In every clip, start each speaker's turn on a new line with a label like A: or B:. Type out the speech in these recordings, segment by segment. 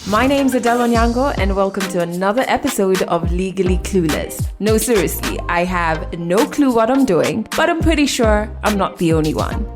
A: My name's Adele Onyango and welcome to another episode of Legally Clueless. No, seriously, I have no clue what I'm doing, but I'm pretty sure I'm not the only one.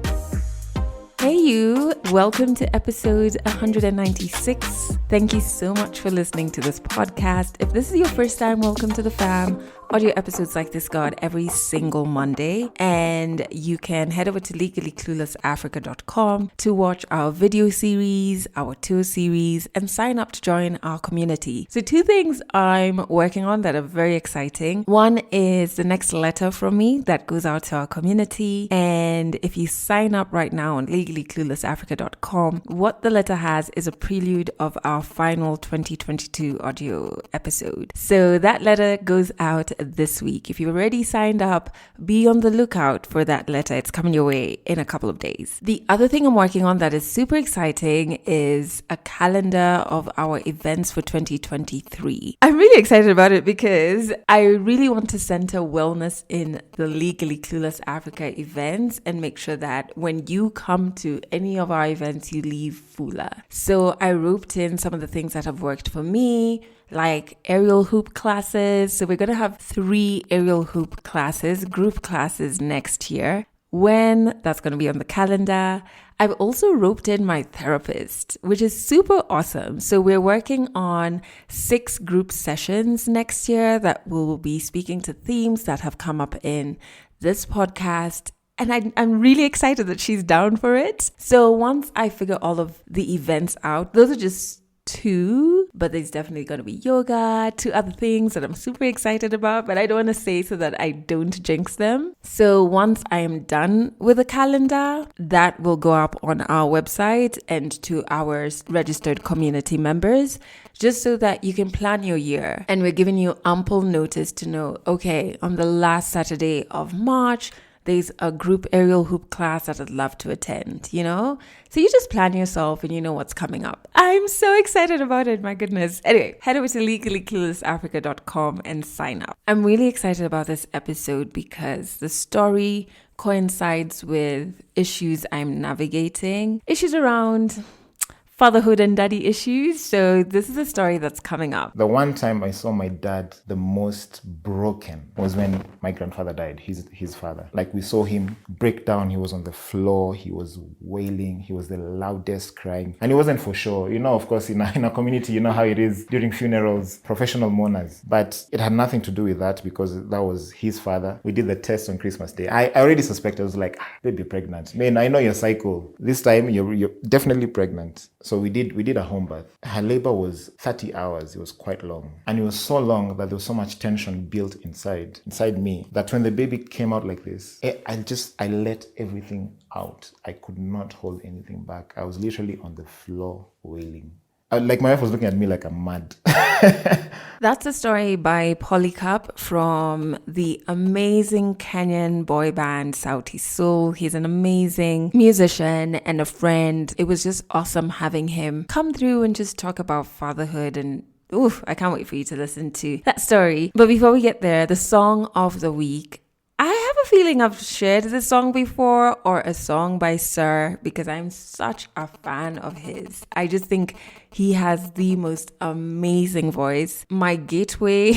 A: Hey you, welcome to episode 196. Thank you so much for listening to this podcast. If this is your first time, welcome to the fam. Audio episodes like this go out every single Monday, and you can head over to legallycluelessafrica.com to watch our video series, our tour series, and sign up to join our community. So 2 things I'm working on that are very exciting. One is the next letter from me that goes out to our community, and if you sign up right now on legallycluelessafrica.com, what the letter has is a prelude of our final 2022 audio episode. So that letter goes out this week. If you've already signed up, be on the lookout for that letter. It's coming your way in a couple of days. The other thing I'm working on that is super exciting is a calendar of our events for 2023. I'm really excited about it because I really want to center wellness in the Legally Clueless Africa events and make sure that when you come to any of our events, you leave fuller. So I roped in some of the things that have worked for me, like aerial hoop classes. So we're going to have 3 aerial hoop classes, group classes next year. When? That's going to be on the calendar. I've also roped in my therapist, which is super awesome. So we're working on 6 group sessions next year that will be speaking to themes that have come up in this podcast. And I'm really excited that she's down for it. So once I figure all of the events out, those are just 2, but there's definitely going to be yoga, 2 other things that I'm super excited about, but I don't want to say so that I don't jinx them. So once I am done with the calendar, that will go up on our website and to our registered community members, just so that you can plan your year. And we're giving you ample notice to know, okay, on the last Saturday of March, there's a group aerial hoop class that I'd love to attend, you know? So you just plan yourself and you know what's coming up. I'm so excited about it, my goodness. Anyway, head over to legallycluelessafrica.com and sign up. I'm really excited about this episode because the story coincides with issues I'm navigating, issues around fatherhood and daddy issues. So this is a story that's coming up.
B: The one time I saw my dad the most broken was when my grandfather died, his father. Like, we saw him break down. He was on the floor. He was wailing. He was the loudest crying. And it wasn't for sure. You know, of course, in a community, you know how it is during funerals, professional mourners. But it had nothing to do with that because that was his father. We did the test on Christmas Day. I already suspected. I was like, baby, pregnant. Man, I know your cycle. This time, you're definitely pregnant. So we did a home birth. Her labor was 30 hours. It was quite long. And it was so long that there was so much tension built inside me that when the baby came out like this, I let everything out. I could not hold anything back. I was literally on the floor wailing. Like, my wife was looking at me like I'm mad.
A: That's a story by Polycarp from the amazing Kenyan boy band Sauti Sol. He's an amazing musician and a friend. It was just awesome having him come through and just talk about fatherhood, and I can't wait for you to listen to that story. But before we get there, the song of the week. I have a feeling I've shared this song before, or a song by Sir, because I'm such a fan of his. I just think he has the most amazing voice. My gateway...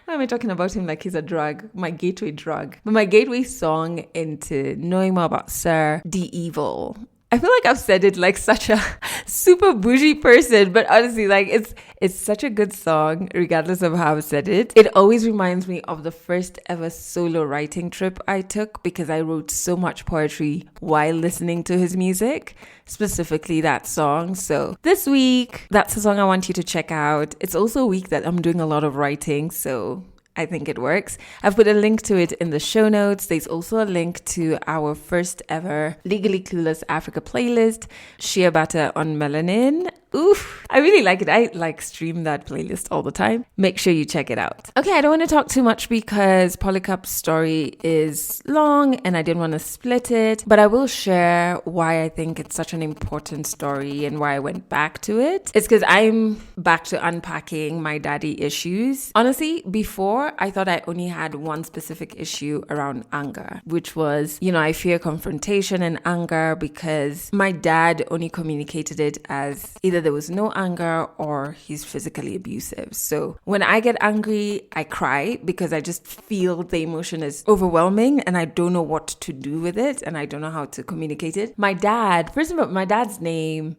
A: Why am I talking about him like he's a drug? My gateway drug. But my gateway song into knowing more about Sir, The Evil. I feel like I've said it like such a super bougie person, but honestly, like it's such a good song, regardless of how I've said it. It always reminds me of the first ever solo writing trip I took because I wrote so much poetry while listening to his music, specifically that song. So this week, that's a song I want you to check out. It's also a week that I'm doing a lot of writing, so I think it works. I've put a link to it in the show notes. There's also a link to our first ever Legally Clueless Africa playlist, Shea Butter on Melanin. Oof, I really like it. I stream that playlist all the time. Make sure you check it out. Okay, I don't want to talk too much because Polycarp's story is long and I didn't want to split it, but I will share why I think it's such an important story and why I went back to it. It's because I'm back to unpacking my daddy issues. Honestly, before I thought I only had one specific issue around anger, which was, I fear confrontation and anger because my dad only communicated it as either there was no anger or he's physically abusive. So when I get angry, I cry because I just feel the emotion is overwhelming and I don't know what to do with it and I don't know how to communicate it. My dad, first of all, my dad's name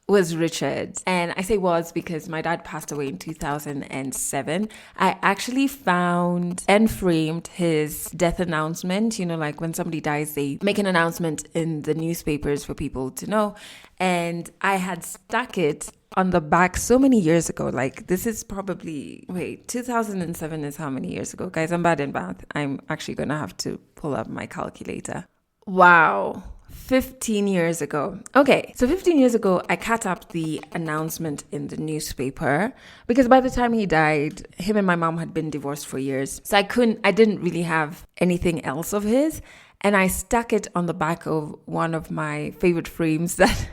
A: was Richard. And I say was because my dad passed away in 2007. I actually found and framed his death announcement. You know, like when somebody dies, they make an announcement in the newspapers for people to know. And I had stuck it on the back so many years ago. Like this is probably, 2007 is how many years ago? Guys, I'm bad in math. I'm actually going to have to pull up my calculator. Wow. 15 years ago. Okay, so 15 years ago, I cut up the announcement in the newspaper because by the time he died, him and my mom had been divorced for years. So I didn't really have anything else of his. And I stuck it on the back of one of my favorite frames that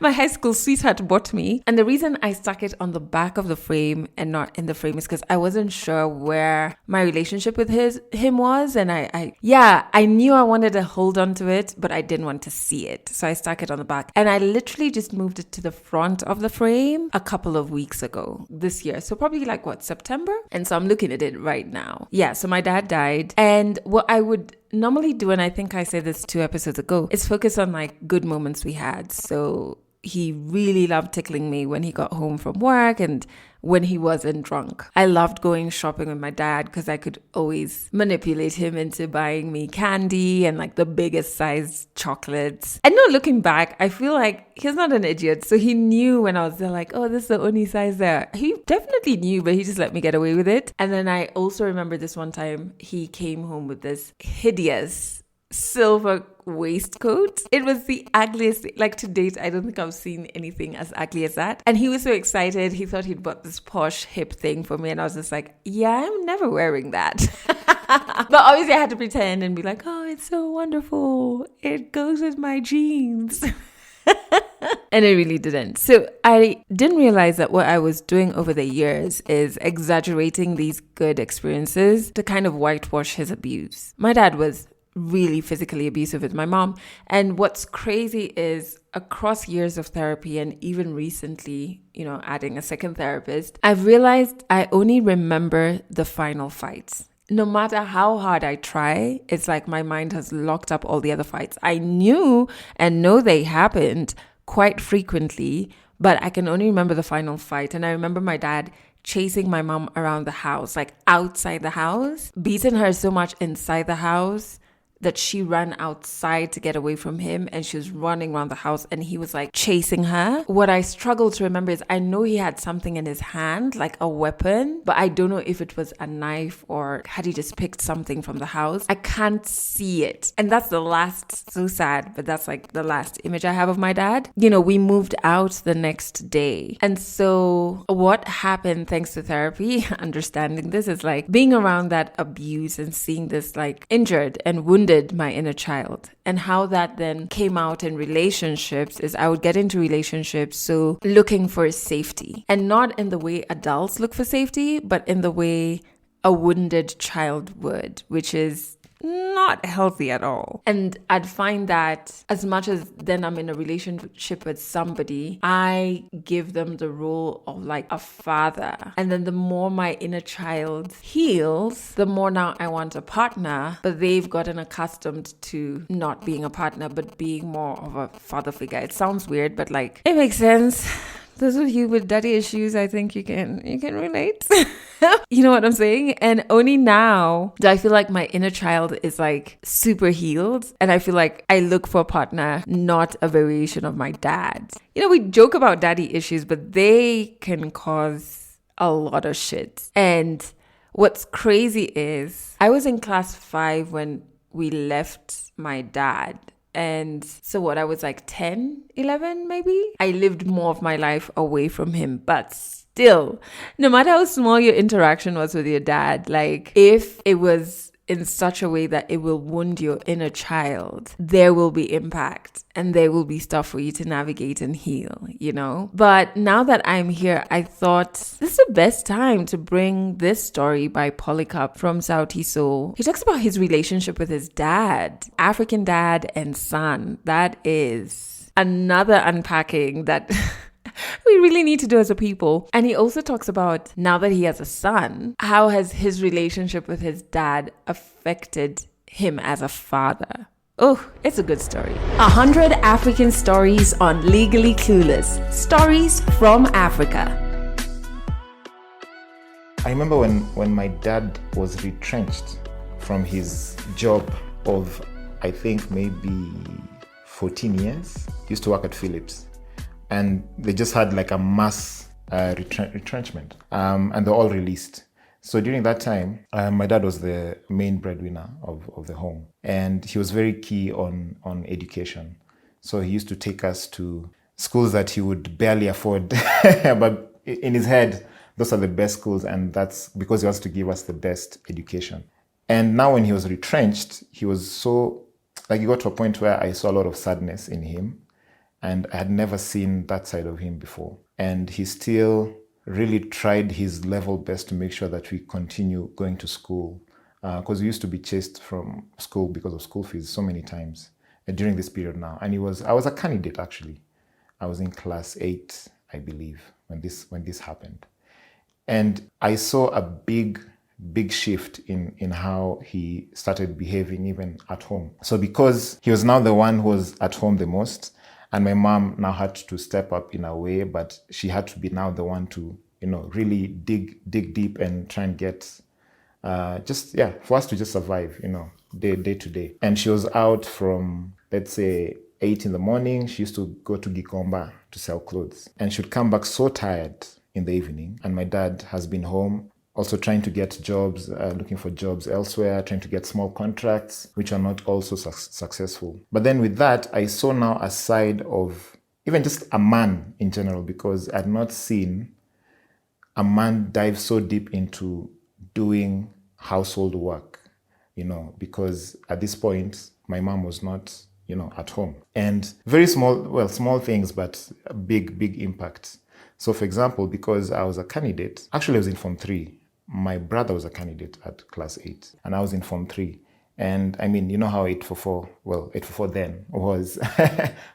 A: my high school sweetheart bought me. And the reason I stuck it on the back of the frame and not in the frame is because I wasn't sure where my relationship with him was. And I knew I wanted to hold on to it, but I didn't want to see it. So I stuck it on the back. And I literally just moved it to the front of the frame a couple of weeks ago this year. So probably September? And so I'm looking at it right now. Yeah, so my dad died. And what I would normally do, and I think I said this 2 episodes ago, is focus on good moments we had. So he really loved tickling me when he got home from work and when he wasn't drunk. I loved going shopping with my dad because I could always manipulate him into buying me candy and the biggest size chocolates. And no, looking back, I feel like he's not an idiot. So he knew when I was there, oh, this is the only size there. He definitely knew, but he just let me get away with it. And then I also remember this one time he came home with this hideous silver waistcoat. It was the ugliest, to date, I don't think I've seen anything as ugly as that. And he was so excited. He thought he'd bought this posh hip thing for me. And I was just yeah, I'm never wearing that. But obviously I had to pretend and be oh, it's so wonderful. It goes with my jeans. And it really didn't. So I didn't realize that what I was doing over the years is exaggerating these good experiences to kind of whitewash his abuse. My dad was really physically abusive with my mom. And what's crazy is across years of therapy and even recently, adding a second therapist, I've realized I only remember the final fights. No matter how hard I try, it's my mind has locked up all the other fights. I knew and know they happened quite frequently, but I can only remember the final fight. And I remember my dad chasing my mom around the house, outside the house, beating her so much inside the house that she ran outside to get away from him and she was running around the house and he was chasing her. What I struggle to remember is I know he had something in his hand, a weapon, but I don't know if it was a knife or had he just picked something from the house. I can't see it. And that's so sad, but that's the last image I have of my dad. We moved out the next day. And so what happened thanks to therapy, understanding this is being around that abuse and seeing this injured and wounded my inner child, and how that then came out in relationships is I would get into relationships so looking for safety, and not in the way adults look for safety, but in the way a wounded child would, which is not healthy at all. And I'd find that as much as then I'm in a relationship with somebody, I give them the role of a father. And then the more my inner child heals, the more now I want a partner, but they've gotten accustomed to not being a partner, but being more of a father figure. It sounds weird, but it makes sense. Those of you with daddy issues, I think you can relate. You know what I'm saying? And only now do I feel my inner child is super healed. And I feel I look for a partner, not a variation of my dad. We joke about daddy issues, but they can cause a lot of shit. And what's crazy is I was in class 5 when we left my dad. And so I was 10, 11 maybe? I lived more of my life away from him, but still, no matter how small your interaction was with your dad, if it was in such a way that it will wound your inner child, there will be impact and there will be stuff for you to navigate and heal, But now that I'm here, I thought this is the best time to bring this story by Polycarp from Sauti Soul. He talks about his relationship with his dad, African dad and son. That is another unpacking that we really need to do as a people. And he also talks about, now that he has a son, how has his relationship with his dad affected him as a father. Oh, it's a good story. 100 African stories on Legally Clueless. Stories from Africa.
B: I remember when my dad was retrenched from his job of, I think, maybe 14 years. He used to work at Philips. And they just had like a mass retrenchment. And they're all released. So during that time, my dad was the main breadwinner of the home. And he was very key on education. So he used to take us to schools that he would barely afford. But in his head, those are the best schools. And that's because he wants to give us the best education. And now when he was retrenched, he was so, like, he got to a point where I saw a lot of sadness in him. And I had never seen that side of him before. And he still really tried his level best to make sure that we continue going to school. Because we used to be chased from school because of school fees so many times during this period now. And I was a candidate, actually. I was in class 8, I believe, when this happened. And I saw a big shift in how he started behaving even at home. So because he was now the one who was at home the most, and my mom now had to step up in a way, but she had to be now the one to, really dig deep and try and get, for us to just survive, day to day. And she was out from, let's say, 8 in the morning. She used to go to Gikomba to sell clothes. And she'd come back so tired in the evening. And my dad has been home, also trying to get jobs, looking for jobs elsewhere, trying to get small contracts, which are not also successful. But then with that, I saw now a side of even just a man in general, because I'd not seen a man dive so deep into doing household work, because at this point, my mom was not, at home. And very small things, but a big impact. So for example, because I was a candidate, actually I was in Form 3. My brother was a candidate at class 8 and I was in Form 3. And I mean, you know how 844 then was,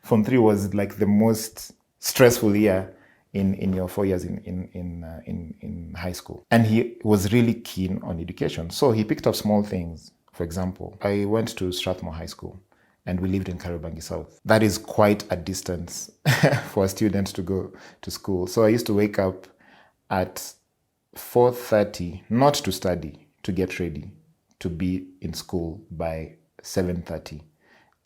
B: Form 3 was like the most stressful year in your 4 years in high school. And he was really keen on education. So he picked up small things. For example, I went to Strathmore High School and we lived in Kariobangi South. That is quite a distance for a student to go to school. So I used to wake up at 4:30, not to study, to get ready, to be in school by 7:30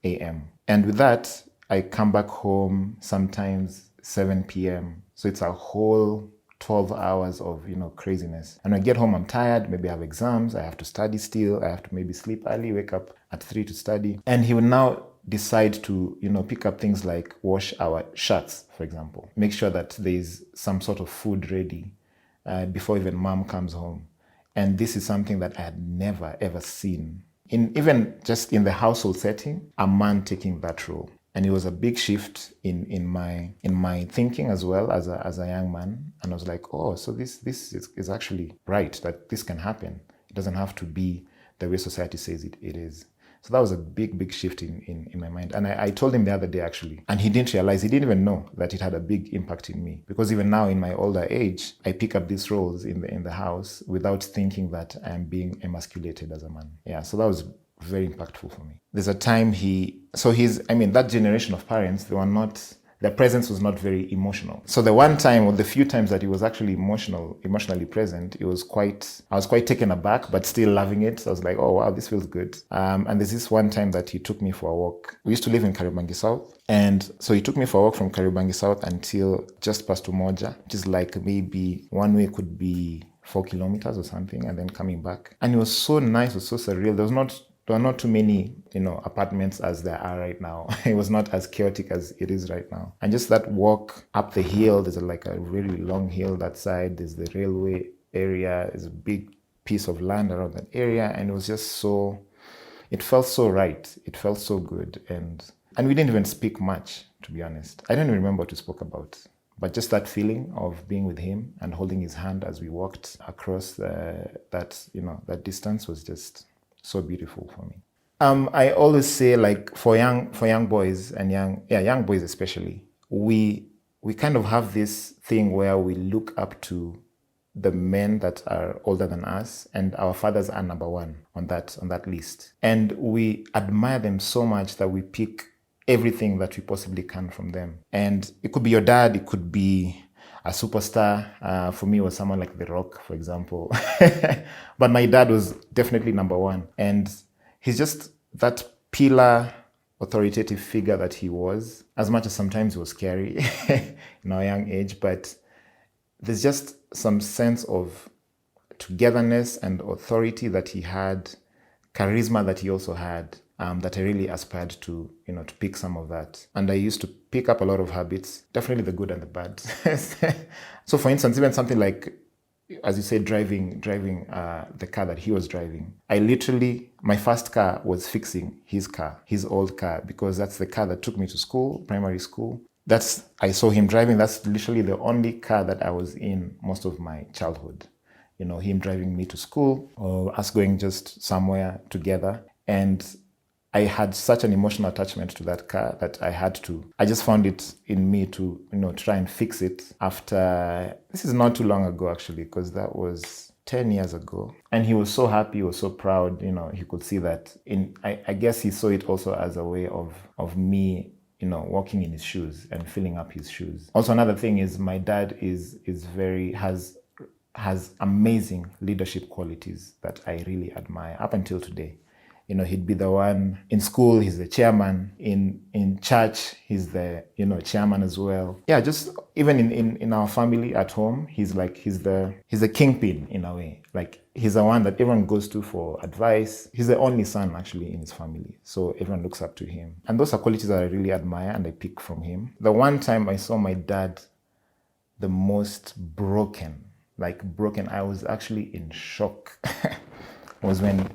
B: a.m. And with that, I come back home sometimes 7 p.m. So it's a whole 12 hours of, craziness. And when I get home, I'm tired. Maybe I have exams. I have to study still. I have to maybe sleep early, wake up at 3 to study. And he would now decide to, pick up things like wash our shirts, for example. Make sure that there's some sort of food ready before even mom comes home. And this is something that I had never, ever seen. Even just in the household setting, a man taking that role. And it was a big shift in my thinking as well as a young man. And I was like, oh, so this is actually right, that this can happen. It doesn't have to be the way society says it is. So that was a big shift in my mind. And I told him the other day, actually, and he didn't even know that it had a big impact in me. Because even now in my older age, I pick up these roles in the house without thinking that I'm being emasculated as a man. Yeah, so that was very impactful for me. There's a time that generation of parents, their presence was not very emotional. So the one time or the few times that he was actually emotionally present, I was quite taken aback, but still loving it. So I was like, oh wow, this feels good. And there's this one time that he took me for a walk. We used to live in Kariobangi South. And so he took me for a walk from Kariobangi South until just past Umoja, which is like maybe one way could be 4 kilometers or something, and then coming back. And it was so nice, it was so surreal. There were not too many, apartments as there are right now. It was not as chaotic as it is right now. And just that walk up the hill, there's a really long hill that side. There's the railway area. There's a big piece of land around that area. And it was just it felt so right. It felt so good. And we didn't even speak much, to be honest. I don't even remember what we spoke about. But just that feeling of being with him and holding his hand as we walked across that distance was just so beautiful for me. I always say, like, for young boys and young boys especially, we we kind of have this thing where we look up to the men that are older than us, and our fathers are number one on that list. And we admire them so much that we pick everything that we possibly can from them. And it could be your dad, it could be a superstar. For me, it was someone like The Rock, for example. But my dad was definitely number one. And he's just that pillar, authoritative figure that he was, as much as sometimes he was scary in our young age. But there's just some sense of togetherness and authority that he had, charisma that he also had, that I really aspired to, to pick some of that. And I used to pick up a lot of habits, definitely the good and the bad. So for instance, even something like, as you say, driving the car that he was driving. My first car was fixing his car, his old car, because that's the car that took me to school, primary school. I saw him driving. That's literally the only car that I was in most of my childhood. Him driving me to school or us going just somewhere together. And I had such an emotional attachment to that car that I just found it in me to, try and fix it after, this is not too long ago actually, because that was 10 years ago. And he was so happy, he was so proud, he could see that I guess he saw it also as a way of me, walking in his shoes and filling up his shoes. Also, another thing is my dad has amazing leadership qualities that I really admire up until today. He'd be the one in school, he's the chairman. In church, he's the, chairman as well. Yeah, just even in our family at home, he's the kingpin in a way. Like, he's the one that everyone goes to for advice. He's the only son actually in his family. So everyone looks up to him. And those are qualities that I really admire and I pick from him. The one time I saw my dad the most broken, I was actually in shock, was when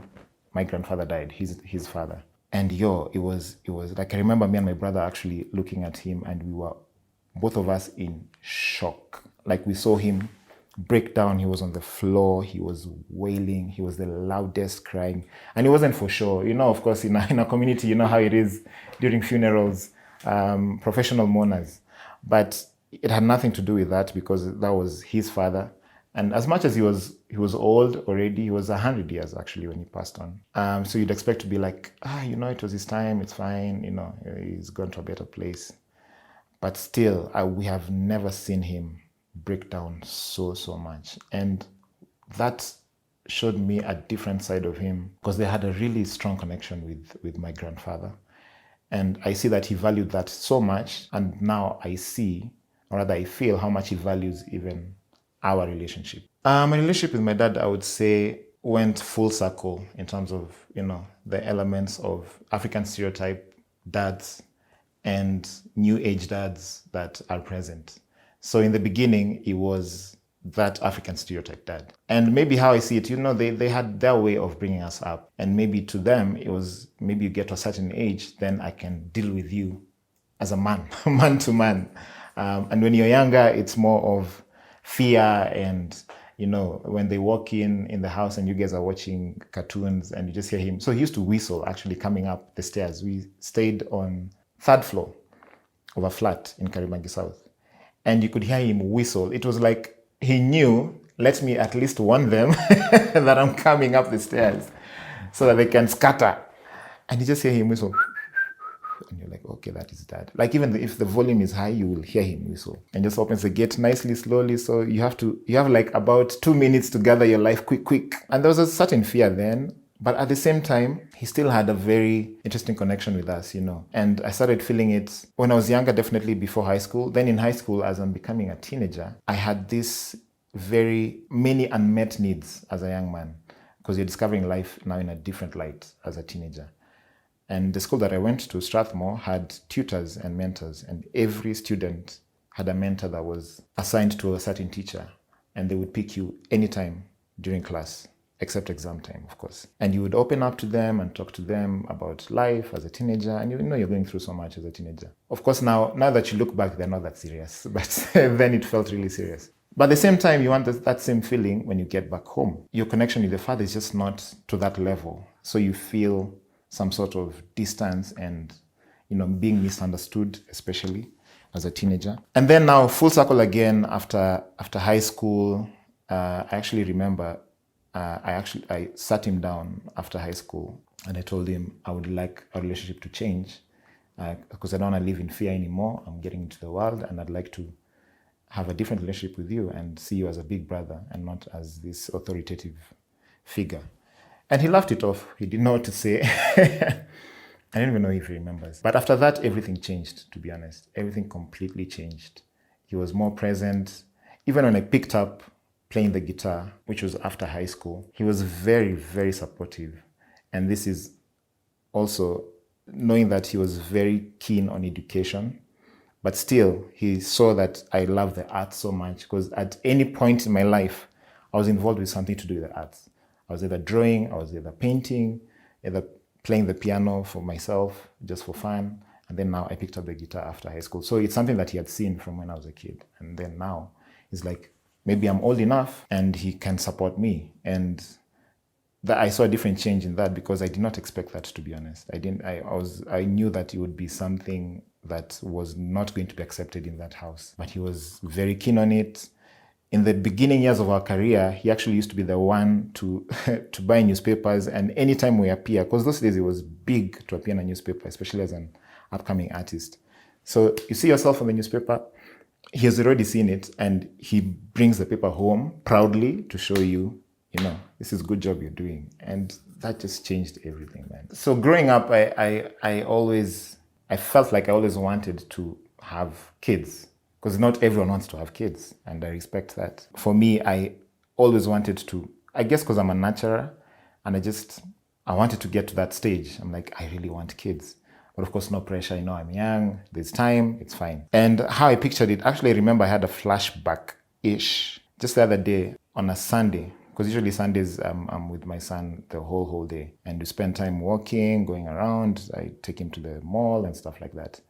B: my grandfather died, his father. And it was like, I remember me and my brother actually looking at him, and we were, both of us, in shock. Like, we saw him break down. He was on the floor, he was wailing, he was the loudest crying. And it wasn't for sure. Of course, in a community, how it is during funerals, professional mourners. But it had nothing to do with that, because that was his father. And as much as he was old already, he was 100 years actually when he passed on. So you'd expect to be like, it was his time, it's fine, he's gone to a better place. But still, we have never seen him break down so much. And that showed me a different side of him, because they had a really strong connection with my grandfather. And I see that he valued that so much. And now I see, or rather I feel, how much he values even our relationship. My relationship with my dad, I would say, went full circle in terms of, the elements of African stereotype dads and new age dads that are present. So in the beginning, it was that African stereotype dad. And maybe how I see it, they had their way of bringing us up. And maybe to them, it was, maybe you get to a certain age, then I can deal with you as a man, man to man. And when you're younger, it's more of fear, and when they walk in the house and you guys are watching cartoons and you just hear him. So he used to whistle actually coming up the stairs. We stayed on 3rd floor of a flat in Karibangi South, and you could hear him whistle. It was like he knew, let me at least warn them that I'm coming up the stairs so that they can scatter. And you just hear him whistle. And you're like, okay, that is dad. Like, even if the volume is high, you will hear him whistle. And just opens the gate nicely, slowly. So you have like about 2 minutes to gather your life quick. And there was a certain fear then. But at the same time, he still had a very interesting connection with us, And I started feeling it when I was younger, definitely before high school. Then in high school, as I'm becoming a teenager, I had this very many unmet needs as a young man, because you're discovering life now in a different light as a teenager. And the school that I went to, Strathmore, had tutors and mentors, and every student had a mentor that was assigned to a certain teacher, and they would pick you anytime during class, except exam time, of course. And you would open up to them and talk to them about life as a teenager, and you're going through so much as a teenager. Of course, now that you look back, they're not that serious, but then it felt really serious. But at the same time, you want that same feeling when you get back home. Your connection with your father is just not to that level, so you feel some sort of distance and, being misunderstood, especially as a teenager. And then now full circle again after high school. I actually remember I sat him down after high school and I told him I would like our relationship to change because I don't want to live in fear anymore. I'm getting into the world and I'd like to have a different relationship with you and see you as a big brother and not as this authoritative figure. And he laughed it off. He didn't know what to say. I don't even know if he remembers. But after that, everything changed, to be honest. Everything completely changed. He was more present. Even when I picked up playing the guitar, which was after high school, he was very, very supportive. And this is also knowing that he was very keen on education. But still, he saw that I love the arts so much because at any point in my life, I was involved with something to do with the arts. I was either drawing, I was either painting, either playing the piano for myself, just for fun. And then now I picked up the guitar after high school. So it's something that he had seen from when I was a kid. And then now he's like, maybe I'm old enough and he can support me. And that I saw a different change in that because I did not expect that, to be honest. I knew that it would be something that was not going to be accepted in that house. But he was very keen on it. In the beginning years of our career, he actually used to be the one to to buy newspapers. And anytime we appear, because those days it was big to appear in a newspaper, especially as an upcoming artist. So you see yourself on the newspaper, he has already seen it, and he brings the paper home proudly to show you, this is a good job you're doing. And that just changed everything, man. So growing up, I felt like I always wanted to have kids. Because not everyone wants to have kids, and I respect that. For me, I always wanted to, I guess because I'm a nurturer, and I wanted to get to that stage. I'm like, I really want kids. But of course, no pressure, I'm young, there's time, it's fine. And how I pictured it, actually, I remember I had a flashback-ish just the other day on a Sunday, because usually Sundays I'm with my son the whole day. And we spend time walking, going around, I take him to the mall and stuff like that.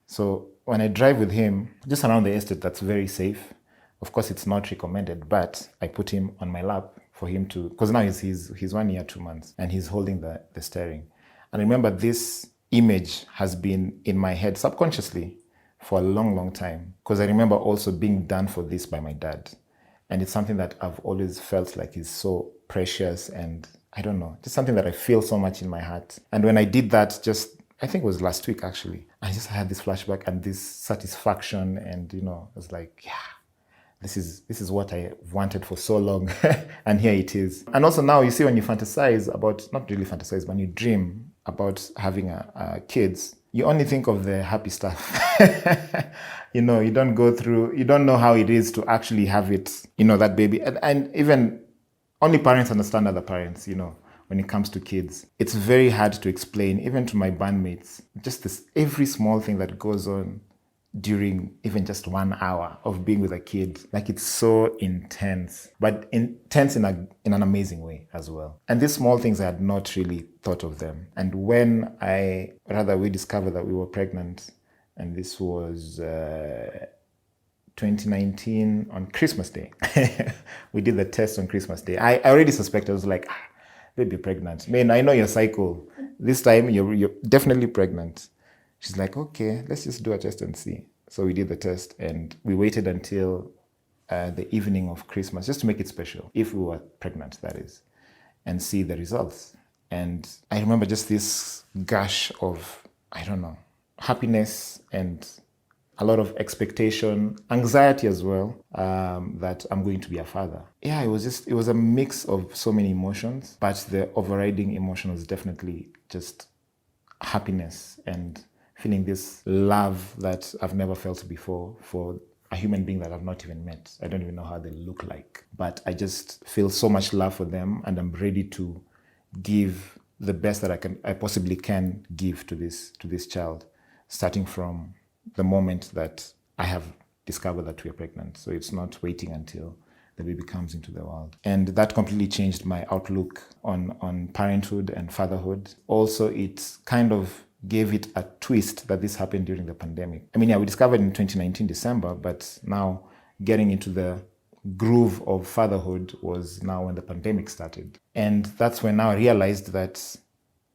B: So when I drive with him, just around the estate, that's very safe. Of course, it's not recommended, but I put him on my lap for him to, because now he's 1 year, 2 months, and he's holding the steering. And I remember this image has been in my head subconsciously for a long, long time, because I remember also being done for this by my dad. And it's something that I've always felt like is so precious, and I don't know, just something that I feel so much in my heart. And when I did that, I think it was last week actually, I just had this flashback and this satisfaction, and I was like, yeah, this is what I wanted for so long. And here it is. And also now you see, when you fantasize about, not really fantasize, when you dream about having kids, you only think of the happy stuff. You don't go through, you don't know how it is to actually have it, that baby. And even only parents understand other parents, when it comes to kids. It's very hard to explain, even to my bandmates, just this every small thing that goes on during even just 1 hour of being with a kid. Like, it's so intense, but intense in an amazing way as well. And these small things, I had not really thought of them. And when we discovered that we were pregnant, and this was 2019 on Christmas Day. We did the test on Christmas Day. I already suspected. I was like, baby, pregnant. Man, I know your cycle. This time you're definitely pregnant. She's like, okay, let's just do a test and see. So we did the test, and we waited until the evening of Christmas just to make it special, if we were pregnant, that is, and see the results. And I remember just this gush of, happiness and a lot of expectation, anxiety as well, that I'm going to be a father. Yeah, it was a mix of so many emotions, but the overriding emotion was definitely just happiness and feeling this love that I've never felt before for a human being that I've not even met. I don't even know how they look like, but I just feel so much love for them, and I'm ready to give the best that I possibly can give to this child, starting from the moment that I have discovered that we are pregnant. So it's not waiting until the baby comes into the world. And that completely changed my outlook on parenthood and fatherhood. Also, it kind of gave it a twist that this happened during the pandemic. I mean, yeah, we discovered in 2019, December, but now getting into the groove of fatherhood was now when the pandemic started. And that's when now I realized that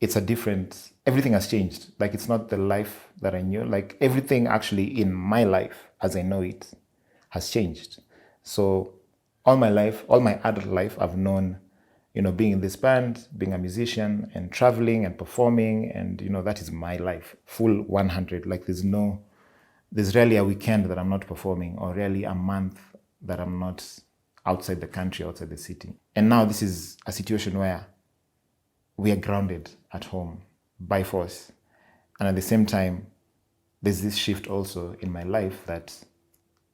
B: it's everything has changed. Like, it's not the life that I knew. Like, everything actually in my life as I know it has changed. So all my life, all my adult life, I've known, being in this band, being a musician and traveling and performing. And, that is my life, full 100. Like, there's rarely a weekend that I'm not performing, or rarely a month that I'm not outside the country, outside the city. And now this is a situation where we are grounded at home by force. And at the same time, there's this shift also in my life that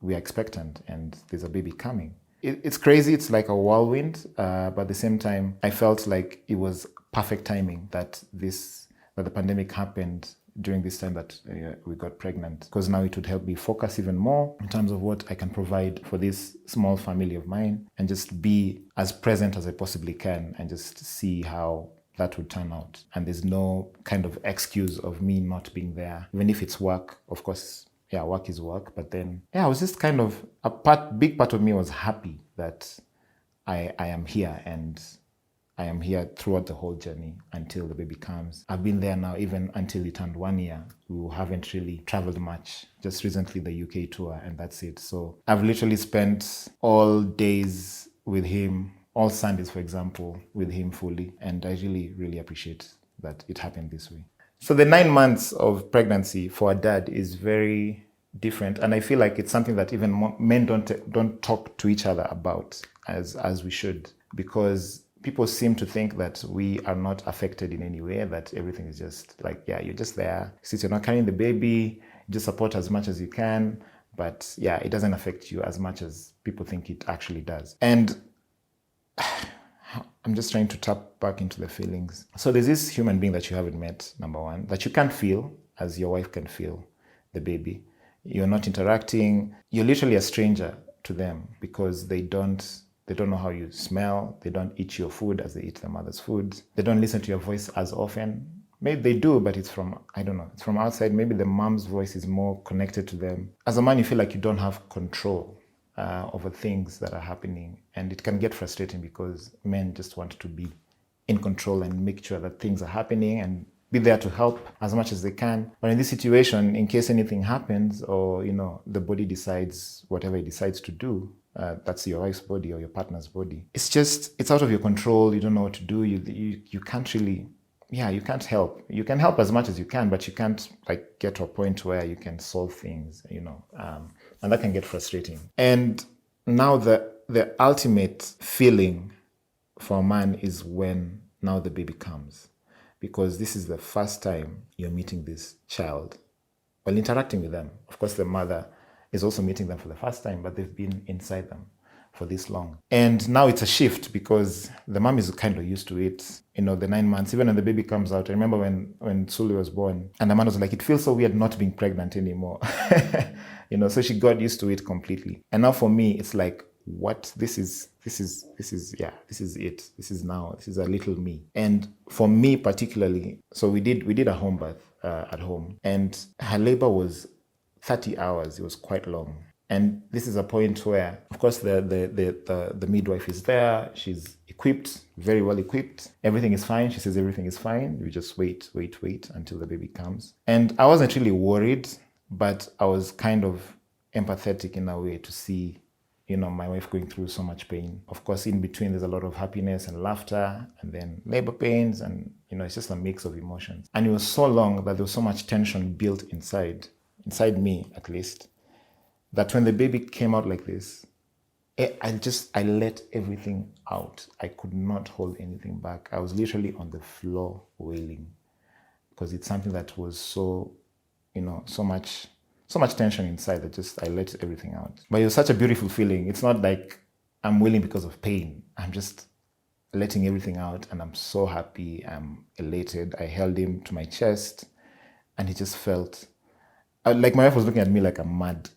B: we are expectant and there's a baby coming. It's crazy. It's like a whirlwind. But at the same time, I felt like it was perfect timing that the pandemic happened during this time that we got pregnant, because now it would help me focus even more in terms of what I can provide for this small family of mine, and just be as present as I possibly can and just see how that would turn out. And there's no kind of excuse of me not being there, even if it's work. Of course, work is work. But then, I was just kind of big part of me was happy that I am here, and I am here throughout the whole journey until the baby comes. I've been there now even until it turned 1 year. We haven't really traveled much. Just recently the UK tour, and that's it. So I've literally spent all days with him, all Sundays, for example, with him fully. And I really, really appreciate that it happened this way. So the 9 months of pregnancy for a dad is very different. And I feel like it's something that even men don't talk to each other about as we should, because people seem to think that we are not affected in any way, that everything is just like, you're just there. Since you're not carrying the baby, you just support as much as you can. But it doesn't affect you as much as people think it actually does. And I'm just trying to tap back into the feelings. So there's this human being that you haven't met, number one, that you can't feel as your wife can feel the baby. You're not interacting. You're literally a stranger to them, because they don't know how you smell. They don't eat your food as they eat their mother's food. They don't listen to your voice as often. Maybe they do, but it's from outside. Maybe the mom's voice is more connected to them. As a man, you feel like you don't have control over things that are happening. And it can get frustrating, because men just want to be in control and make sure that things are happening and be there to help as much as they can. But in this situation, in case anything happens, or, the body decides whatever it decides to do, that's your wife's body or your partner's body, it's out of your control. You don't know what to do. You can't really, you can't help. You can help as much as you can, but you can't get to a point where you can solve things, and that can get frustrating. And now the ultimate feeling for a man is when now the baby comes, because this is the first time you're meeting this child, while interacting with them. Of course, the mother is also meeting them for the first time, but they've been inside them for this long. And now it's a shift, because the mom is kind of used to it. The 9 months, even when the baby comes out. I remember when Suli was born, and the man was like, it feels so weird not being pregnant anymore. So she got used to it completely. And now for me, it's like, what? This is it. This is a little me. And for me particularly, so we did a home birth at home, and her labor was 30 hours. It was quite long. And this is a point where, of course, the midwife is there. She's equipped, very well equipped. Everything is fine. She says everything is fine. We just wait until the baby comes. And I wasn't really worried, but I was kind of empathetic in a way to see, my wife going through so much pain. Of course, in between, there's a lot of happiness and laughter, and then labor pains, and, it's just a mix of emotions. And it was so long that there was so much tension built inside me at least, that when the baby came out like this, I let everything out. I could not hold anything back. I was literally on the floor wailing, because it's something that was so much tension inside that I let everything out. But it was such a beautiful feeling. It's not like I'm wailing because of pain. I'm just letting everything out, and I'm so happy. I'm elated. I held him to my chest, and he just felt like my wife was looking at me like I'm mad.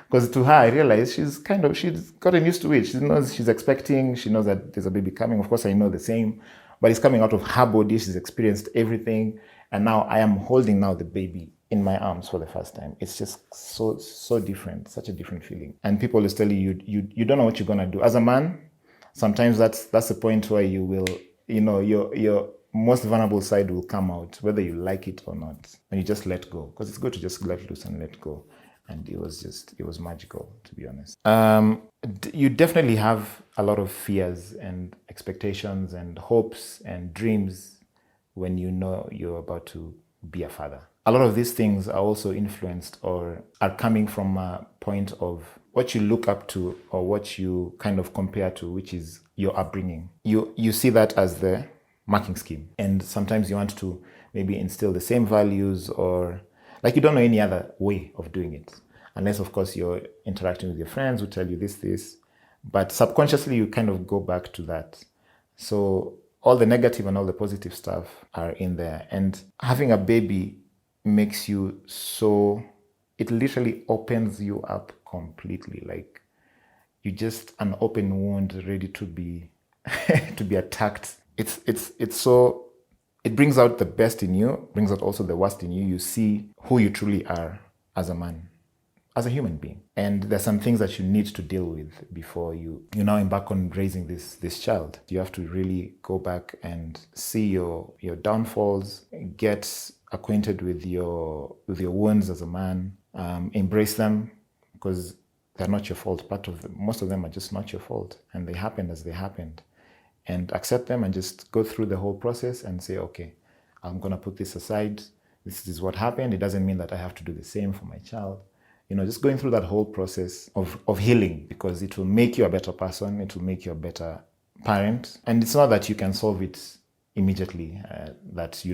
B: Because to her, I realized she's gotten used to it. She knows she's expecting. She knows that there's a baby coming. Of course, I know the same. But it's coming out of her body. She's experienced everything. And now I am holding the baby in my arms for the first time. It's just so different, such a different feeling. And people always tell you don't know what you're going to do. As a man, sometimes that's the point where you will, most vulnerable side will come out, whether you like it or not. And you just let go, because it's good to just let loose and let go. And it was magical, to be honest. You definitely have a lot of fears and expectations and hopes and dreams when you know you're about to be a father. A lot of these things are also influenced or are coming from a point of what you look up to or what you kind of compare to, which is your upbringing. You see that as the marking scheme. And sometimes you want to maybe instill the same values, or like you don't know any other way of doing it. Unless, of course, you're interacting with your friends who tell you this. But subconsciously, you kind of go back to that. So all the negative and all the positive stuff are in there. And having a baby makes you so, it literally opens you up completely. Like you just an open wound ready to be to be attacked. It's so, it brings out the best in you, brings out also the worst in you. You see who you truly are as a man, as a human being. And there's some things that you need to deal with before you now embark on raising this child. You have to really go back and see your downfalls, get acquainted with your wounds as a man, embrace them, because they're not your fault. Most of them are just not your fault, and they happened as they happened. And accept them and just go through the whole process and say, okay, I'm gonna put this aside. This is what happened. It doesn't mean that I have to do the same for my child. Just going through that whole process of healing, because it will make you a better person. It will make you a better parent. And it's not that you can solve it immediately, that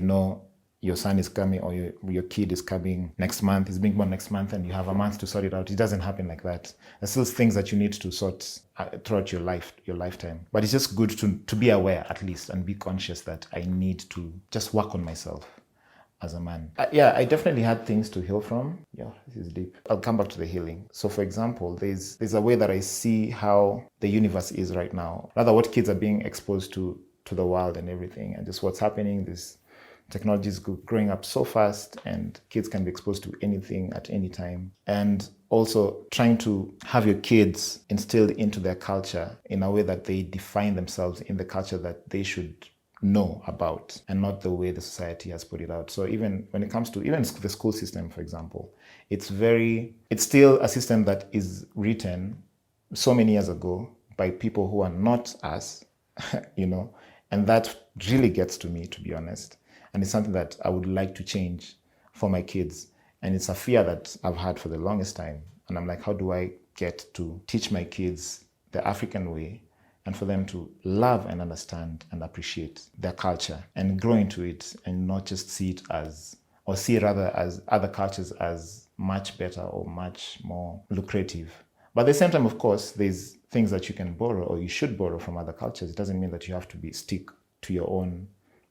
B: your son is coming or your kid is coming next month, is being born next month, and you have a month to sort it out. It doesn't happen like that. There's still things that you need to sort throughout your lifetime. But it's just good to be aware, at least, and be conscious that I need to just work on myself as a man. I definitely had things to heal from. Yeah, this is deep. I'll come back to the healing. So for example, there's a way that I see how the universe is right now. Rather, what kids are being exposed to the world and everything, and just what's happening. This technology is growing up so fast, and kids can be exposed to anything at any time. And also trying to have your kids instilled into their culture in a way that they define themselves in the culture that they should know about, and not the way the society has put it out. So even when it comes to even the school system, for example, it's still a system that is written so many years ago by people who are not us, and that really gets to me, to be honest. And it's something that I would like to change for my kids. And it's a fear that I've had for the longest time. And I'm like, how do I get to teach my kids the African way, and for them to love and understand and appreciate their culture and grow into it, and not just see rather as other cultures as much better or much more lucrative. But at the same time, of course, there's things that you can borrow or you should borrow from other cultures. It doesn't mean that you have to stick to your own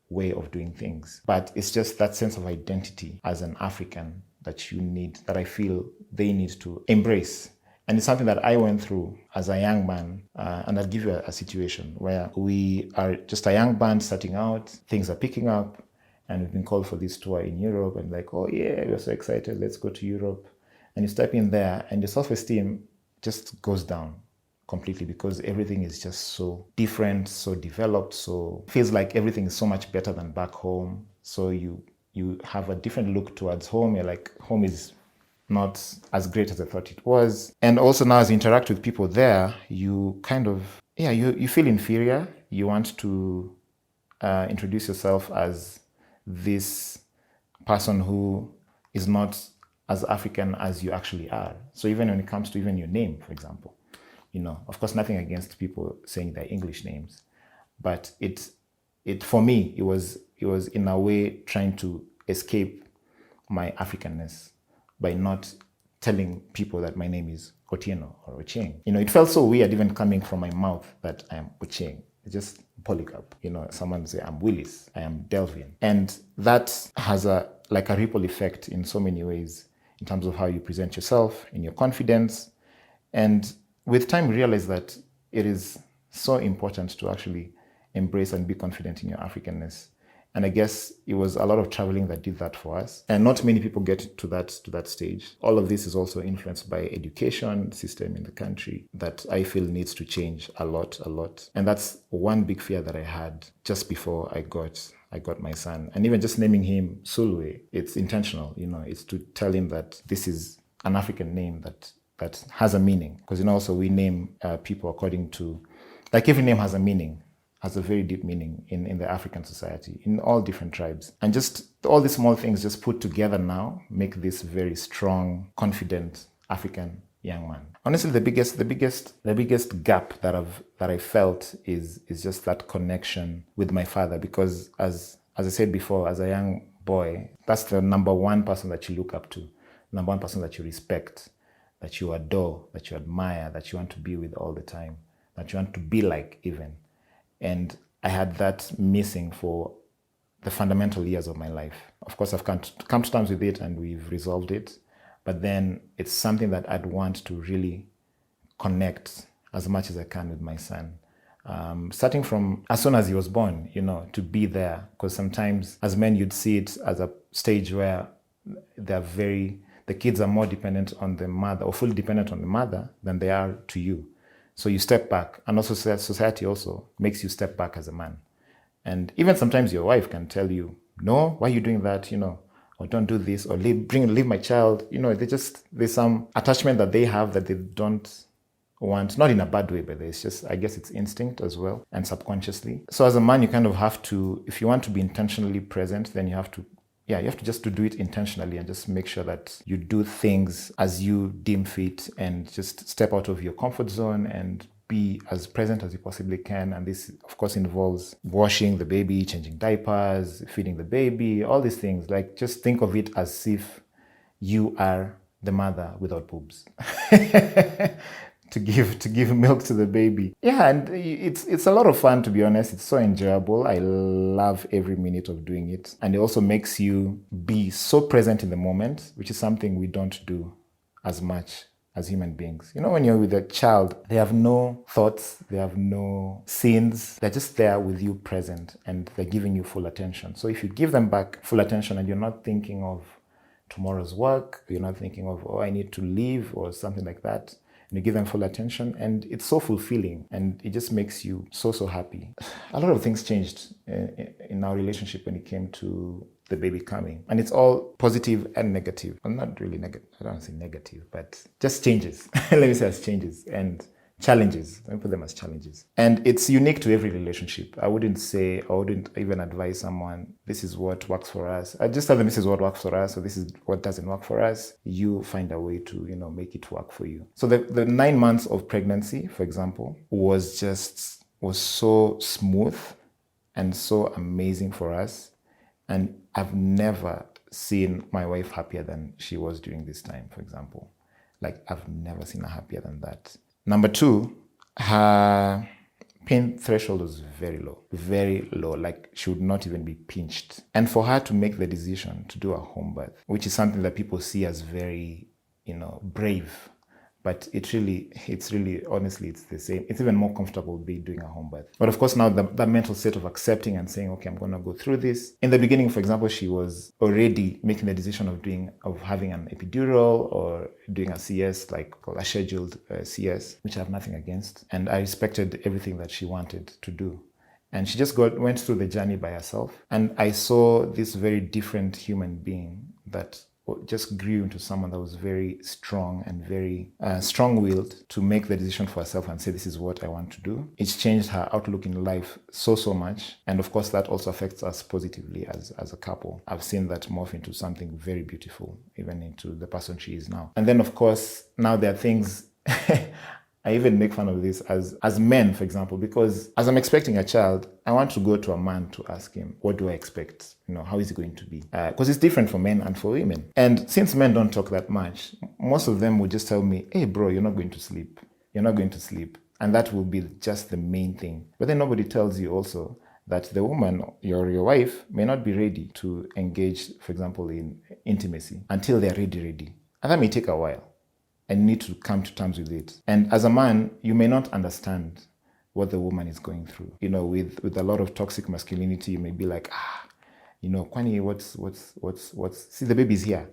B: way of doing things. But it's just that sense of identity as an African that I feel they need to embrace. And it's something that I went through as a young man. And I'll give you a situation where we are just a young band starting out, things are picking up, and we've been called for this tour in Europe, and like, oh yeah, we're so excited, let's go to Europe. And you step in there and your self-esteem just goes down completely, because everything is just so different, so developed, so feels like everything is so much better than back home. So you have a different look towards home. You're like, home is not as great as I thought it was. And also now as you interact with people there, you kind of, you feel inferior. You want to introduce yourself as this person who is not as African as you actually are. So even when it comes to even your name, for example, of course, nothing against people saying their English names, but it for me, it was in a way trying to escape my Africanness by not telling people that my name is Otieno or Ocheng. It felt so weird even coming from my mouth that I am Ocheng. It's just polycarp. Someone say I'm Willis, I am Delvin. And that has a ripple effect in so many ways, in terms of how you present yourself, in your confidence. And with time, we realize that it is so important to actually embrace and be confident in your Africanness. And I guess it was a lot of traveling that did that for us. And not many people get to that stage. All of this is also influenced by education system in the country that I feel needs to change a lot. And that's one big fear that I had just before I got my son. And even just naming him Sulwe, it's intentional, it's to tell him that this is an African name that has a meaning. Because, also we name people according to, like every name has a meaning, has a very deep meaning in the African society, in all different tribes. And just all these small things just put together now make this very strong, confident African young man. Honestly, the biggest gap that I felt is just that connection with my father, because as I said before, as a young boy, that's the number one person that you look up to, number one person that you respect, that you adore, that you admire, that you want to be with all the time, that you want to be like even. And I had that missing for the fundamental years of my life. Of course, I've come to terms with it and we've resolved it. But then it's something that I'd want to really connect as much as I can with my son. Starting from as soon as he was born, to be there. Because sometimes as men, you'd see it as a stage where the kids are more dependent on the mother or fully dependent on the mother than they are to you. So you step back, and also society also makes you step back as a man. And even sometimes your wife can tell you, no, why are you doing that, or don't do this, or leave my child. There's some attachment that they have that they don't want, not in a bad way, but it's just, I guess it's instinct as well, and subconsciously. So as a man, you kind of have to, if you want to be intentionally present, then you have to just to do it intentionally and just make sure that you do things as you deem fit and just step out of your comfort zone and be as present as you possibly can. And this, of course, involves washing the baby, changing diapers, feeding the baby, all these things. Like, just think of it as if you are the mother without boobs. to give milk to the baby. Yeah, and it's a lot of fun, to be honest. It's so enjoyable. I love every minute of doing it. And it also makes you be so present in the moment, which is something we don't do as much as human beings. When you're with a child, they have no thoughts, they have no scenes. They're just there with you present and they're giving you full attention. So if you give them back full attention and you're not thinking of tomorrow's work, you're not thinking of, I need to leave or something like that, and you give them full attention, and it's so fulfilling and it just makes you so happy. A lot of things changed in our relationship when it came to the baby coming, and it's all positive and negative. Well, not really negative, I don't want to say negative, but just changes. Let me say as changes and challenges. Let me put them as challenges. And it's unique to every relationship. I wouldn't even advise someone, this is what works for us. I just tell them this is what works for us, or this is what doesn't work for us. You find a way to, make it work for you. So the 9 months of pregnancy, for example, was so smooth and so amazing for us. And I've never seen my wife happier than she was during this time, for example. Like, I've never seen her happier than that. Number 2, her pain threshold was very low. Like, she would not even be pinched. And for her to make the decision to do a home birth, which is something that people see as very, brave, but it's really, honestly, it's the same. It's even more comfortable doing a home birth. But of course, now the mental state of accepting and saying, okay, I'm going to go through this. In the beginning, for example, she was already making the decision of having an epidural or doing a CS, like a scheduled CS, which I have nothing against. And I respected everything that she wanted to do. And she just went through the journey by herself. And I saw this very different human being that just grew into someone that was very strong and very strong-willed to make the decision for herself and say, this is what I want to do. It's changed her outlook in life so much. And of course, that also affects us positively as a couple. I've seen that morph into something very beautiful, even into the person she is now. And then, of course, now there are things... I even make fun of this as men, for example, because as I'm expecting a child, I want to go to a man to ask him, what do I expect? How is it going to be? Because it's different for men and for women. And since men don't talk that much, most of them will just tell me, hey, bro, you're not going to sleep. You're not going to sleep. And that will be just the main thing. But then nobody tells you also that the woman, your wife, may not be ready to engage, for example, in intimacy until they're ready. And that may take a while. And you need to come to terms with it. And as a man, you may not understand what the woman is going through. With a lot of toxic masculinity, you may be like, Kwani, see, the baby's here.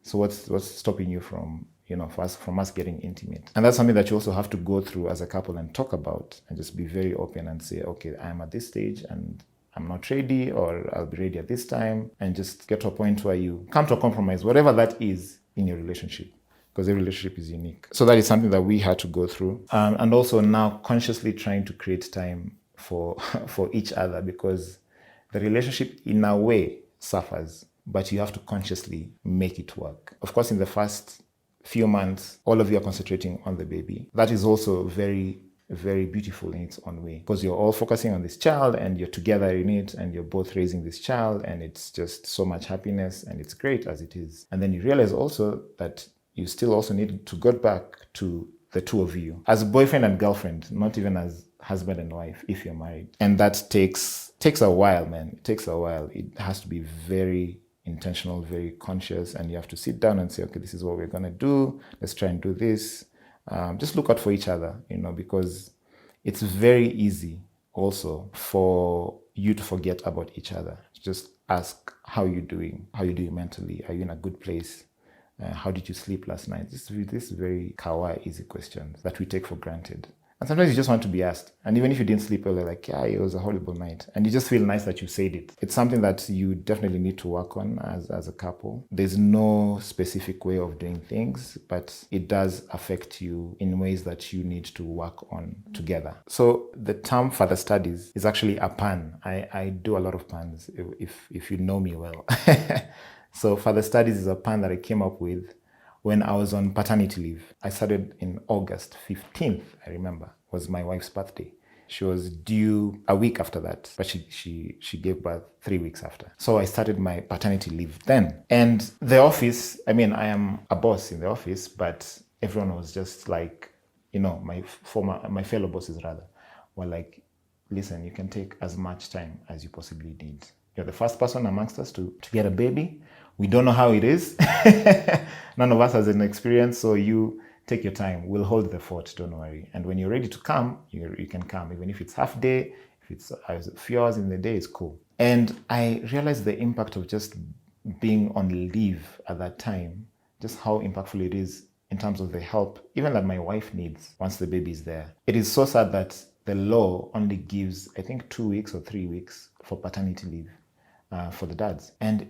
B: So what's stopping you from, from us getting intimate? And that's something that you also have to go through as a couple and talk about, and just be very open and say, okay, I'm at this stage and I'm not ready, or I'll be ready at this time, and just get to a point where you come to a compromise, whatever that is in your relationship, because every relationship is unique. So that is something that we had to go through. And also now consciously trying to create time for each other, because the relationship in a way suffers, but you have to consciously make it work. Of course, in the first few months, all of you are concentrating on the baby. That is also very, very beautiful in its own way, because you're all focusing on this child and you're together in it and you're both raising this child, and it's just so much happiness and it's great as it is. And then you realize also that you still also need to go back to the two of you as boyfriend and girlfriend, not even as husband and wife if you're married. And that takes a while, man. It takes a while. It has to be very intentional, very conscious, and you have to sit down and say, okay, this is what we're going to do. Let's try and do this. Just look out for each other, because it's very easy also for you to forget about each other. Just ask, how are you doing? How are you doing mentally? Are you in a good place? How did you sleep last night? This very kawaii, easy questions that we take for granted. And sometimes you just want to be asked. And even if you didn't sleep well, you're like, yeah, it was a horrible night. And you just feel nice that you said it. It's something that you definitely need to work on as a couple. There's no specific way of doing things, but it does affect you in ways that you need to work on together. So the term father studies is actually a pun. I do a lot of puns if you know me well. So father studies is a pun that I came up with when I was on paternity leave. I started in August 15th, I remember, was my wife's birthday. She was due a week after that, but she gave birth 3 weeks after. So I started my paternity leave then. And the office, I am a boss in the office, but everyone was just like, my fellow bosses rather, were like, listen, you can take as much time as you possibly need. You're the first person amongst us to get a baby. We don't know how it is. None of us has an experience, so you take your time. We'll hold the fort, don't worry. And when you're ready to come, you can come. Even if it's half day, if it's a few hours in the day, it's cool. And I realized the impact of just being on leave at that time, just how impactful it is in terms of the help, even that my wife needs once the baby is there. It is so sad that the law only gives, I think, 2 weeks or 3 weeks for paternity leave for the dads. And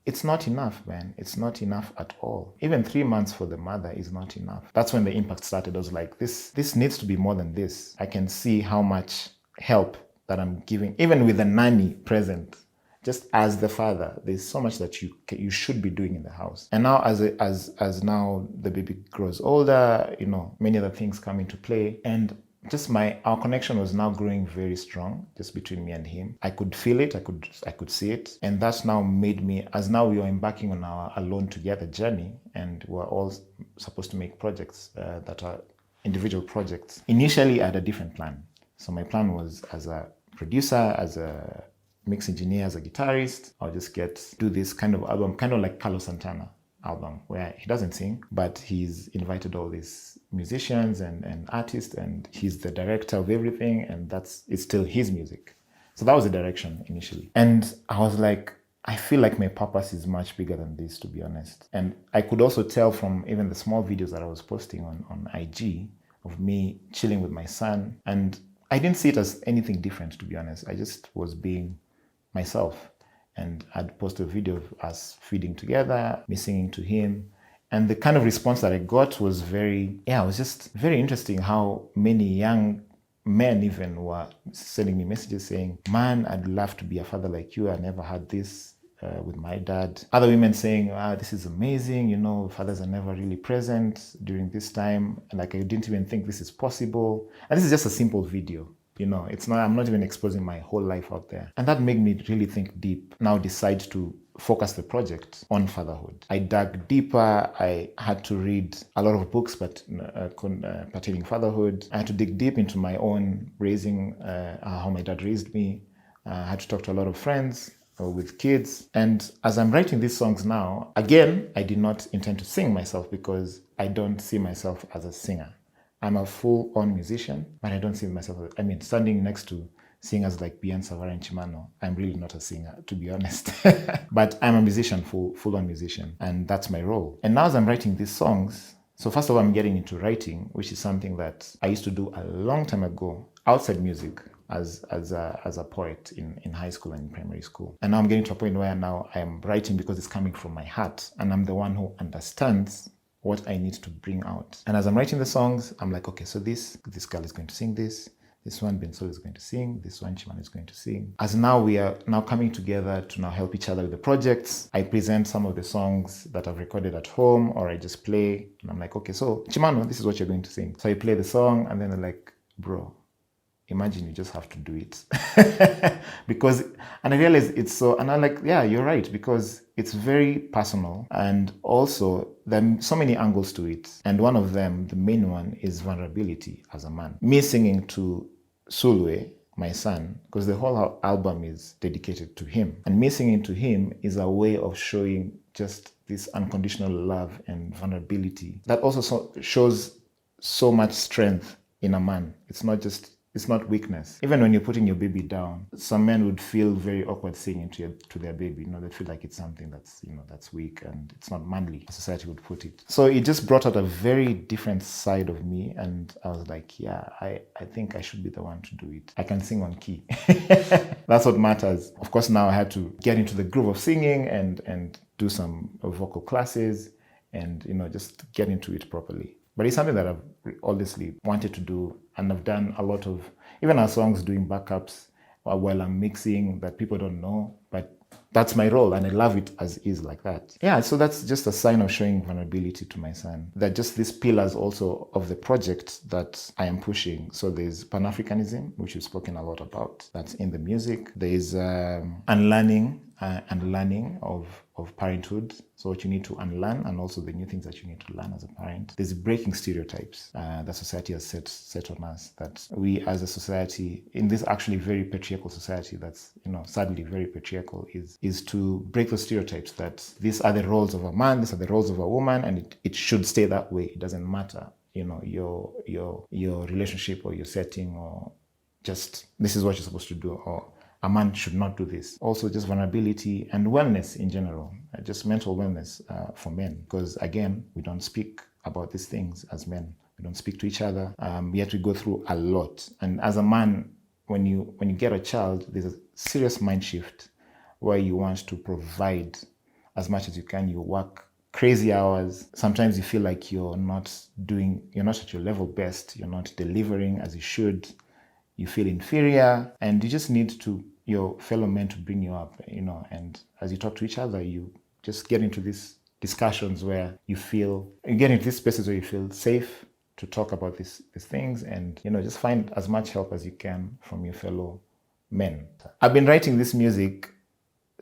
B: it's not enough, man. It's not enough at all. Even 3 months for the mother is not enough. That's when the impact started. I was like, this needs to be more than this. I can see how much help that I'm giving, even with the nanny present. Just as the father, there's so much that you should be doing in the house. And now as now the baby grows older, many other things come into play. And just our connection was now growing very strong, just between me and him. I could feel it, I could see it. And that's now made me, as now we are embarking on our alone together journey, and we're all supposed to make projects that are individual projects. Initially, I had a different plan. So my plan was, as a producer, as a mix engineer, as a guitarist, I'll just do this kind of album, kind of like Carlos Santana album, where he doesn't sing, but he's invited all these musicians and artists, and he's the director of everything, and it's still his music. So that was the direction initially. And I was like, I feel like my purpose is much bigger than this, to be honest. And I could also tell from even the small videos that I was posting on IG of me chilling with my son. And I didn't see it as anything different, to be honest. I just was being myself. And I'd post a video of us feeding together, me singing to him. And the kind of response that I got was it was just very interesting how many young men even were sending me messages saying, man, I'd love to be a father like you. I never had this with my dad. Other women saying, this is amazing. Fathers are never really present during this time. And I didn't even think this is possible. And this is just a simple video. I'm not even exposing my whole life out there. And that made me really think deep. Now decide to focus the project on fatherhood. I dug deeper. I had to read a lot of books pertaining fatherhood. I had to dig deep into my own raising, how my dad raised me. I had to talk to a lot of friends with kids. And as I'm writing these songs now, again, I did not intend to sing myself because I don't see myself as a singer. I'm a full-on musician, but I don't see myself, standing next to singers like Beyonce, Savara, and Chimano. I'm really not a singer, to be honest. But I'm a musician, full-on musician. And that's my role. And now as I'm writing these songs, so first of all, I'm getting into writing, which is something that I used to do a long time ago outside music as a poet in high school and in primary school. And now I'm getting to a point where now I'm writing because it's coming from my heart. And I'm the one who understands what I need to bring out. And as I'm writing the songs, I'm like, okay, so this girl is going to sing this one Bensol is going to sing, this one Chiman is going to sing. As now we are now coming together to now help each other with the projects, I present some of the songs that I've recorded at home, or I just play, and I'm like, okay, so Chimano, this is what you're going to sing. So I play the song, and then they're like, bro, imagine you just have to do it. And I realized it's so, and I'm like, yeah, you're right, because it's very personal, and also there are so many angles to it. And one of them, the main one, is vulnerability as a man. Me singing to Sulwe, my son, because the whole album is dedicated to him. And me singing to him is a way of showing just this unconditional love and vulnerability that also shows so much strength in a man. It's not weakness. Even when you're putting your baby down, some men would feel very awkward singing to their baby. They feel like it's something that's weak and it's not manly, society would put it. So it just brought out a very different side of me, and I was like, yeah, I think I should be the one to do it. I can sing on key. That's what matters. Of course, now I had to get into the groove of singing and do some vocal classes and, just get into it properly. But it's something that I've honestly wanted to do, and I've done a lot of, even our songs, doing backups while I'm mixing that people don't know, but that's my role, and I love it as is like that. Yeah, so that's just a sign of showing vulnerability to my son. That just these pillars also of the project that I am pushing. So there's Pan-Africanism, which we've spoken a lot about. That's in the music. There's unlearning and learning of parenthood. So what you need to unlearn, and also the new things that you need to learn as a parent. There's breaking stereotypes that society has set on us, that we as a society, in this actually very patriarchal society that's, sadly very patriarchal, is to break those stereotypes that these are the roles of a man, these are the roles of a woman, and it should stay that way. It doesn't matter, your relationship or your setting, or just this is what you're supposed to do, or a man should not do this. Also, just vulnerability and wellness in general, just mental wellness for men. Because again, we don't speak about these things as men. We don't speak to each other. Yet we go through a lot. And as a man, when you get a child, there's a serious mind shift where you want to provide as much as you can. You work crazy hours. Sometimes you feel like you're not at your level best. You're not delivering as you should. You feel inferior, and you just need your fellow men to bring you up, and as you talk to each other, you just get into these discussions where you get into these spaces where you feel safe to talk about these things, and, just find as much help as you can from your fellow men. I've been writing this music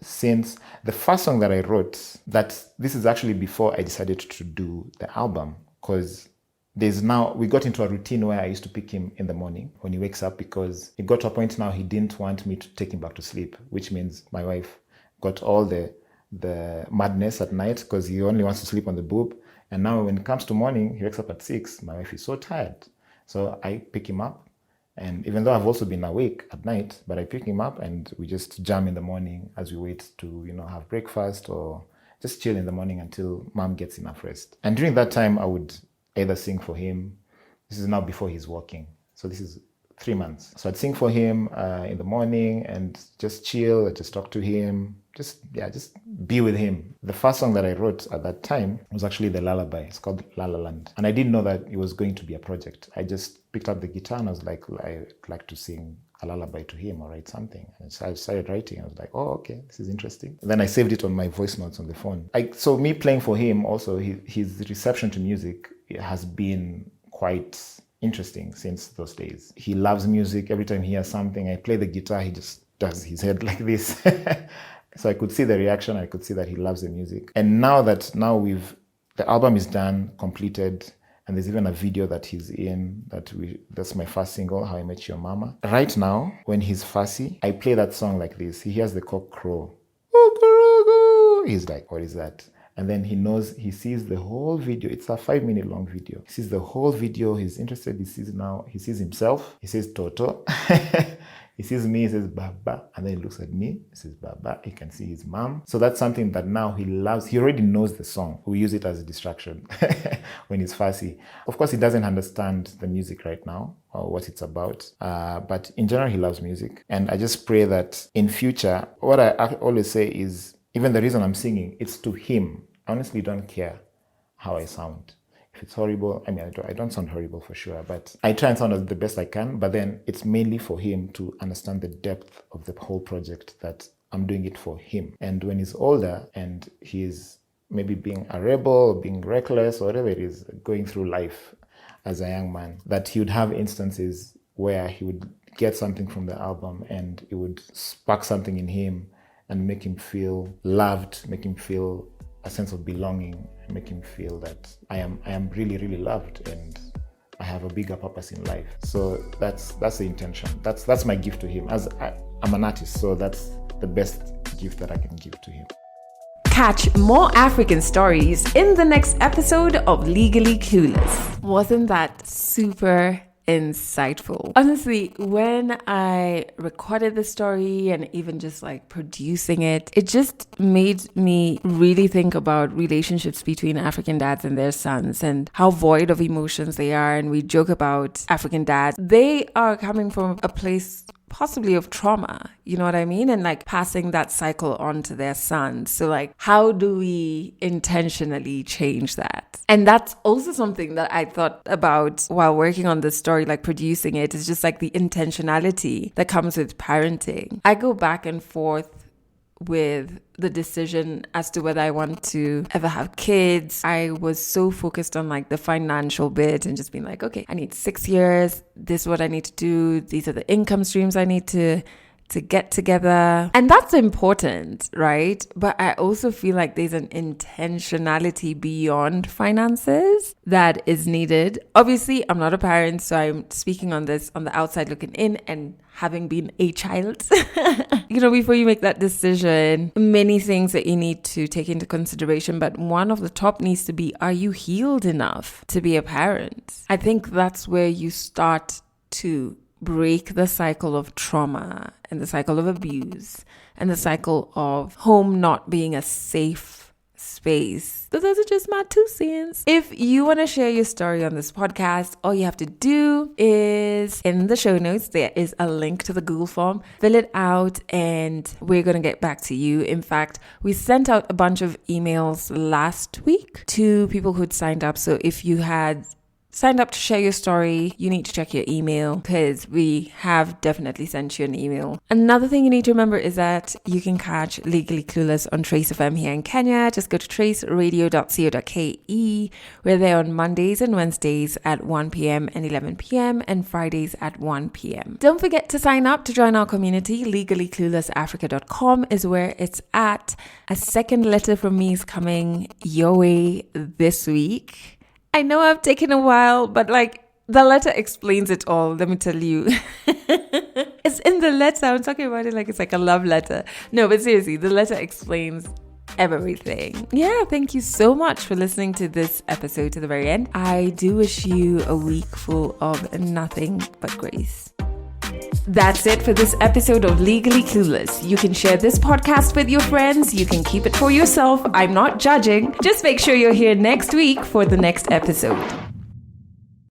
B: since the first song that I wrote, this is actually before I decided to do the album, because we got into a routine where I used to pick him in the morning when he wakes up, because it got to a point now he didn't want me to take him back to sleep, which means my wife got all the madness at night because he only wants to sleep on the boob. And now when it comes to morning, he wakes up at 6. My wife is so tired. So I pick him up. And even though I've also been awake at night, but I pick him up and we just jam in the morning as we wait to, have breakfast, or just chill in the morning until mom gets enough rest. And during that time, I would either sing for him. This is now before he's walking. So this is 3 months. So I'd sing for him in the morning and just chill, just talk to him, just be with him. The first song that I wrote at that time was actually the lullaby. It's called La La Land. And I didn't know that it was going to be a project. I just picked up the guitar and I was like, I'd like to sing a lullaby to him or write something. And so I started writing. I was like, oh, okay, this is interesting. And then I saved it on my voice notes on the phone. So me playing for him also, his reception to music has been quite interesting since those days. He loves music. Every time he hears something, I play the guitar, he just does his head like this. So I could see the reaction. I could see that he loves the music. And now the album is done, completed, and there's even a video that he's in that's my first single, How I Met Your Mama. Right now, when he's fussy, I play that song like this. He hears the cock crow. He's like, what is that? And then he sees the whole video. It's a 5-minute long video. He sees the whole video. He's interested. He sees himself. He says Toto. He sees me, he says Baba, and then he looks at me, he says Baba. He can see his mom. So that's something that now he loves. He already knows the song. We use it as a distraction when he's fussy. Of course, he doesn't understand the music right now or what it's about. But in general, he loves music. And I just pray that in future, what I always say is, even the reason I'm singing, it's to him. I honestly don't care how I sound. If it's horrible, I mean, I don't sound horrible for sure, but I try and sound as the best I can. But then it's mainly for him to understand the depth of the whole project, that I'm doing it for him. And when he's older and he's maybe being a rebel or being reckless or whatever it is, going through life as a young man, that he would have instances where he would get something from the album and it would spark something in him and make him feel loved, make him feel a sense of belonging, and make him feel that I am really, really loved and I have a bigger purpose in life. So that's the intention. That's my gift to him. I'm an artist, so that's the best gift that I can give to him.
A: Catch more African stories in the next episode of Legally Clueless. Wasn't that super insightful? Honestly, when I recorded the story and even just like producing it, it just made me really think about relationships between African dads and their sons and how void of emotions they are. And we joke about African dads. They are coming from a place possibly of trauma, you know what I mean? And like passing that cycle on to their sons. So like, how do we intentionally change that? And that's also something that I thought about while working on this story, like producing it, is just like the intentionality that comes with parenting. I go back and forth with the decision as to whether I want to ever have kids. I was so focused on like the financial bit and just being like, okay, I need 6 years. This is what I need to do. These are the income streams I need to get together. And that's important, right? But I also feel like there's an intentionality beyond finances that is needed. Obviously, I'm not a parent, so I'm speaking on this on the outside looking in and having been a child. Before you make that decision, many things that you need to take into consideration, but one of the top needs to be, are you healed enough to be a parent? I think that's where you start to break the cycle of trauma and the cycle of abuse and the cycle of home not being a safe space. So those are just my 2 cents. If you want to share your story on this podcast, all you have to do is, in the show notes, there is a link to the Google form. Fill it out and we're going to get back to you. In fact, we sent out a bunch of emails last week to people who'd signed up. So if you had signed up to share your story, you need to check your email because we have definitely sent you an email. Another thing you need to remember is that you can catch Legally Clueless on Trace FM here in Kenya. Just go to traceradio.co.ke. We're there on Mondays and Wednesdays at 1 p.m. and 11 p.m. and Fridays at 1 p.m. Don't forget to sign up to join our community. LegallyCluelessAfrica.com is where it's at. A second letter from me is coming your way this week. I know I've taken a while, but like the letter explains it all. Let me tell you. It's in the letter. I'm talking about it like it's like a love letter. No, but seriously, the letter explains everything. Yeah, thank you so much for listening to this episode to the very end. I do wish you a week full of nothing but grace. That's it for this episode of Legally Clueless. You can share this podcast with your friends. You can keep it for yourself. I'm not judging. Just make sure you're here next week for the next episode.